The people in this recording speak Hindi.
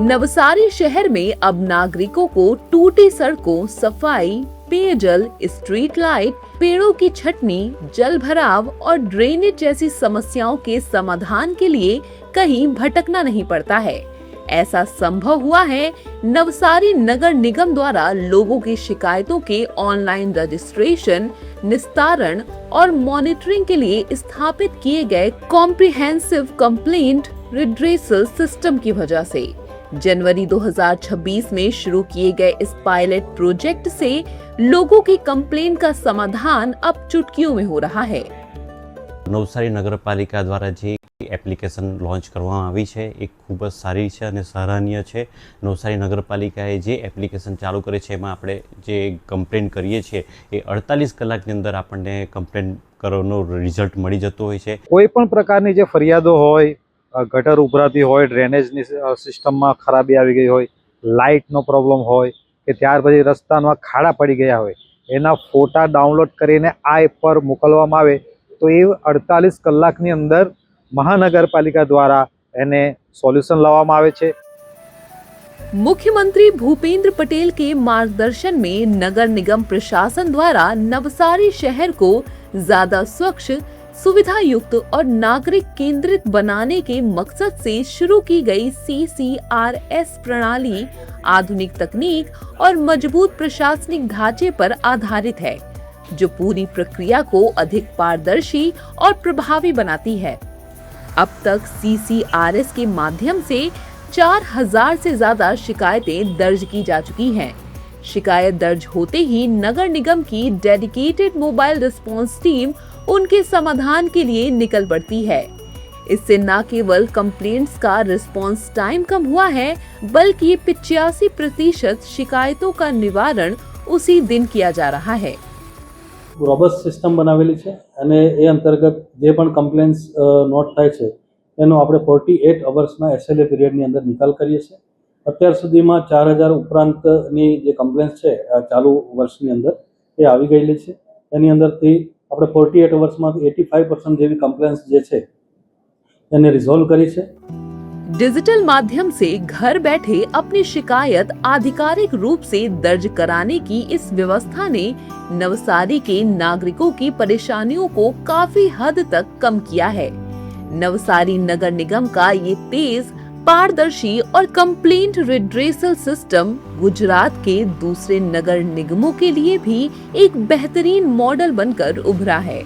नवसारी शहर में अब नागरिकों को टूटी सड़कों, सफाई, पेयजल, स्ट्रीट लाइट, पेड़ों की छटनी, जल भराव और ड्रेनेज जैसी समस्याओं के समाधान के लिए कहीं भटकना नहीं पड़ता है। ऐसा संभव हुआ है नवसारी नगर निगम द्वारा लोगों की शिकायतों के ऑनलाइन रजिस्ट्रेशन, निस्तारण और मॉनिटरिंग के लिए स्थापित किए गए कॉम्प्रिहेंसिव कंप्लेंट रिड्रेसल सिस्टम की वजह से। जनवरी 2026 में शुरू किए गए इस पायलट प्रोजेक्ट से लोगों की कंप्लेन का समाधान अब चुटकियों में हो रहा है। નવસારી નગરપાલિકા દ્વારા જે એપ્લિકેશન લોન્ચ કરવામાં આવી છે એ ખૂબ જ સારી છે અને સરાહનીય છે। નવસારી નગરપાલિકાએ જે એપ્લિકેશન ચાલુ કરે છે એમાં આપણે જે કમ્પ્લેન કરીએ છીએ એ 48 કલાકની અંદર આપણને કમ્પ્લેન કરવાનો રિઝલ્ટ મળી જતો હોય છે। કોઈ પણ પ્રકારની જે ફરિયાદો હોય, ગટર ઉભરાતી હોય, ડ્રેનેજની સિસ્ટમમાં ખરાબી આવી ગઈ હોય, લાઇટનો પ્રોબ્લેમ હોય કે ત્યાર પછી રસ્તામાં ખાડા પડી ગયા હોય, એના ફોટા ડાઉનલોડ કરીને આ એપ પર મોકલવામાં આવે તો એ 48 કલાકની અંદર महानगरपालिका द्वारा एने सॉल्यूशन लावવામાં આવે છે। मुख्यमंत्री भूपेंद्र पटेल के मार्गदर्शन में नगर निगम प्रशासन द्वारा नवसारी शहर को ज्यादा स्वच्छ, सुविधा युक्त और नागरिक केंद्रित बनाने के मकसद से शुरू की गई CCRS प्रणाली आधुनिक तकनीक और मजबूत प्रशासनिक ढांचे पर आधारित है, जो पूरी प्रक्रिया को अधिक पारदर्शी और प्रभावी बनाती है। अब तक CCRS के माध्यम से 4000 से ज्यादा शिकायतें दर्ज की जा चुकी हैं। शिकायत दर्ज होते ही नगर निगम की डेडिकेटेड मोबाइल रिस्पांस टीम उनके समाधान के लिए निकल पड़ती है। इससे न केवल कंप्लेंट्स का रिस्पांस टाइम कम हुआ है, बल्कि 85% शिकायतों का निवारण उसी दिन किया जा रहा है। રોબસ્ટ સિસ્ટમ બનાવેલી છે અને એ અંતર્ગત જે પણ કમ્પ્લેન્ટ્સ નોટ થાય છે એનો આપણે 48 અવર્સના SLA પીરિયડની અંદર નિકાલ કરીએ છીએ। અત્યાર સુધીમાં 4000 ઉપરાંતની જે કમ્પ્લેન્ટ્સ છે ચાલુ વર્ષની અંદર એ આવી ગયેલી છે। એની અંદરથી આપણે 48 અવર્સમાં 85% જેવી કમ્પ્લેન્ટ્સ જે છે એને રિઝોલ્વ કરી છે। डिजिटल माध्यम से घर बैठे अपनी शिकायत आधिकारिक रूप से दर्ज कराने की इस व्यवस्था ने नवसारी के नागरिकों की परेशानियों को काफी हद तक कम किया है। नवसारी नगर निगम का ये तेज, पारदर्शी और कंप्लेंट रिड्रेसल सिस्टम गुजरात के दूसरे नगर निगमों के लिए भी एक बेहतरीन मॉडल बनकर उभरा है।